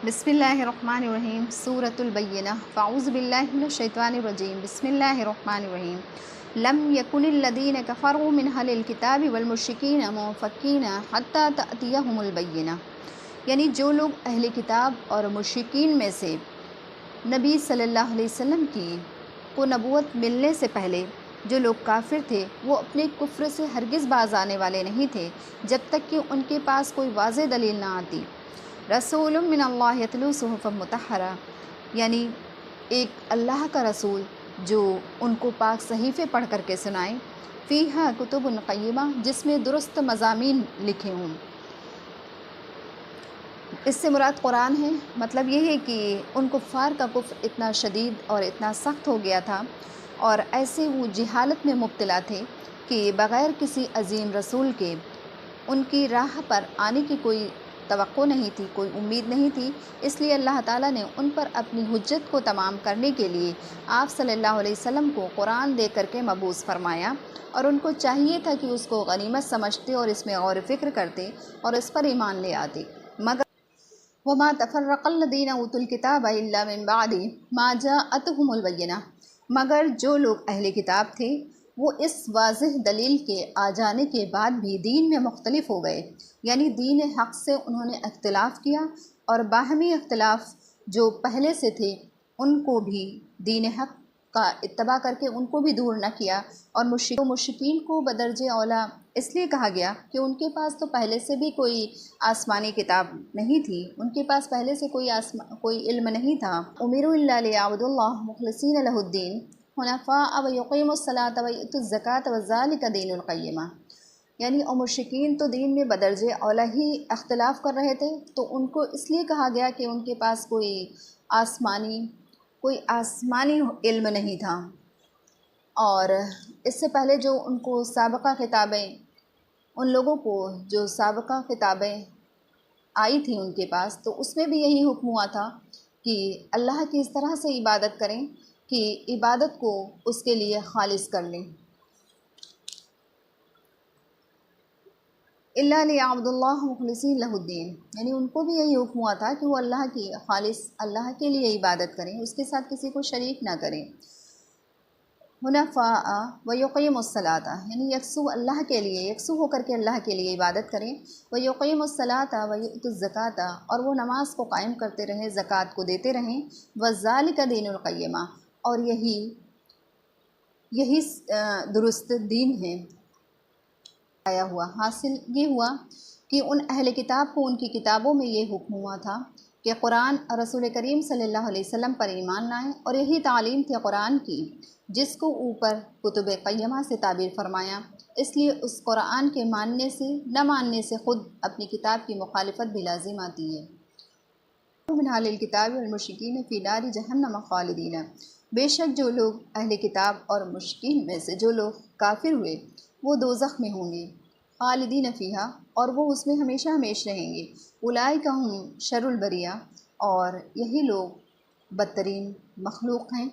बिस्मिल्लाहिर्रहमानिर्रहीम सूरत अल-बय्यिना फ़अऊज़ु बिल्लाहि मिनश्शैतानिर्रजीम बिस्मिल्लाहिर्रहमानिर्रहीम लम यकुनिल्लज़ीना कफ़रू मिन अहलिल किताबि वल मुश्रिकीना मुनफ़क्कीना हत्ता तअतियहुमुल बय्यिना। यानी जो लोग अहले किताब और मुश्रिकीन में से नबी सल्लल्लाहु अलैहि वसल्लम की को नबूवत मिलने से पहले जो लोग काफिर थे वो अपने कुफ्र से हरगिज़ बाज आने वाले नहीं थे जब तक कि उनके पास कोई वाज़ेह दलील ना आती। रसूलुम मिनल्लाहि यतलू सुहुफ़म मुतहहरा, यानी एक अल्लाह का रसूल जो उनको पाक सहीफ़े पढ़ करके सुनाए, फ़ीहा कुतुबुन क़य्यिमा, जिसमें दुरुस्त मज़ामीन लिखे हों। इससे मुराद कुरान है। मतलब ये है कि उन कुफ़ार का कुफ़्र इतना शदीद और इतना सख्त हो गया था और ऐसे वो जहालत में मुब्तला थे कि बग़ैर किसी अज़ीम रसूल के उनकी राह पर आने की कोई तवक्को नहीं थी, कोई उम्मीद नहीं थी। इसलिए अल्लाह ताला ने उन पर अपनी हुज्जत को तमाम करने के लिए आप सल्लल्लाहु अलैहि वसल्लम को कुरान दे करके मबूस फरमाया और उनको चाहिए था कि उसको गनीमत समझते और इसमें गौर फ़िक्र करते और इस पर ईमान ले आते। मगर वमा तफ़र्रक़ल्लज़ीना ऊतुल किताब इल्ला मिन बअदि मा जाअतहुमुल बय्यिना, मगर जो लोग अहले किताब थे वो इस वाज़ेह दलील के आ जाने के बाद भी दीन में मुख्तलिफ हो गए। यानी दीन हक़ से उन्होंने इख्तिलाफ़ किया और बाहमी इख्तिलाफ़ जो पहले से थे उनको भी दीन हक़ का इत्तबा करके उनको भी दूर न किया। और मुश्रिकीन को बदर्जे औला इसलिए कहा गया कि उनके पास तो पहले से भी कोई आसमानी किताब नहीं थी, उनके पास पहले से कोई इल्म नहीं था। उमिरू इल्ला लियअबुदुल्लाह मुख़लिसीन लहुद्दीन हुनफ़ा व युक़ीमुस्सलाता व युतुज़्ज़काता व ज़ालिका दीनुल क़य्यिमा। यानी और मुश्रिकीन तो दीन में बदर्जे औला ही अख्तिलाफ़ कर रहे थे, तो उनको इसलिए कहा गया कि उनके पास कोई आसमानी इल्म नहीं था। और इससे पहले जो उनको साबिक़ा किताबें, उन लोगों को जो साबिक़ा किताबें आई थी उनके पास, तो उसमें भी यही हुक्म हुआ था कि अल्लाह की इस तरह से इबादत करें कि इबादत को उसके लिए खालिस कर लें। इल्ला लियअबुदुल्लाह मुख़लिसीन लहुद्दीन, यानी उनको भी यही हुक्म हुआ था कि वो अल्लाह के लिए इबादत करें, उसके साथ किसी को शरीक ना करें। हुनफ़ा व युक़ीमुस्सलाता, यानी यकसू अल्लाह के लिए, यकसू होकर के अल्लाह के लिए इबादत करें। व युक़ीमुस्सलाता व युतुज़्ज़काता, और वो नमाज को कायम करते रहें, ज़कात को देते रहें। व ज़ालिका दीनुल क़य्यिमा, और यही दुरुस्त दीन है। आया हुआ हासिल ये हुआ कि उन अहले किताब को उनकी किताबों में ये हुक्म हुआ था कि कुरान और रसूल करीम सल्लल्लाहु अलैहि वसल्लम पर ईमान लाएं, और यही तालीम थी कुरान की जिसको ऊपर कुतुब क़य्यिमा से ताबीर फरमाया। इसलिए उस कुरान के मानने से न मानने से ख़ुद अपनी किताब की मुखालिफत भी लाजिम आती है। मिन अहलिल किताब वल मुश्रिकीन फ़ी नारि जहन्नम ख़ालिदीन, बेशक जो लोग अहले किताब और मुश्रिकीन में से जो लोग काफिर हुए वो दोज़ख में होंगे, खालिदीन फ़ीहा, और वो उसमें हमेशा हमेश रहेंगे। उलाइका हुम शरुल बरिया, और यही लोग बदतरीन मखलूक हैं।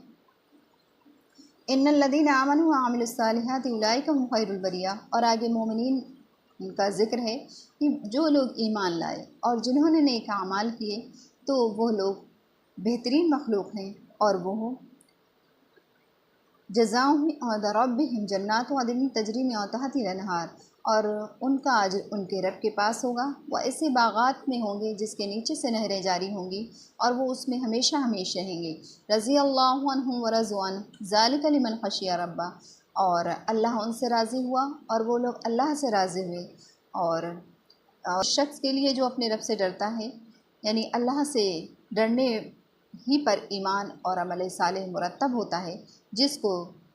इन्नल्लज़ीना आमनू व अमिलुस्सालिहाति उलाइका हुम खैरुल बरिया, और आगे मोमिनीन का ज़िक्र है कि जो लोग ईमान लाए और जिन्होंने नेक अमाल किए तो वो लोग बेहतरीन मखलूक हैं, और वो जज़ाओहुम इंद रब्बिहिम जन्नातु अदनिन तजरी मिन तहतिहा अल-अनहार, और उनका अज्र उनके रब के पास होगा। वो ऐसे बागात में होंगे जिसके नीचे से नहरें जारी होंगी और वो उसमें हमेशा हमेश रहेंगे। रज़ियल्लाहु अन्हुम व रज़ू अन्हु ज़ालिका लिमन खशिया रब्बा, और अल्लाह उनसे राज़ी हुआ और वो लोग अल्लाह से राज़ी हुए। और शख्स के लिए जो अपने रब से डरता है, यानी अल्लाह से डरने ही पर ईमान और अमल सालेह मुरतब होता है, जिसको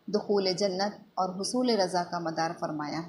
दुखूल जन्नत और हुसूल रज़ा का मदार फरमाया।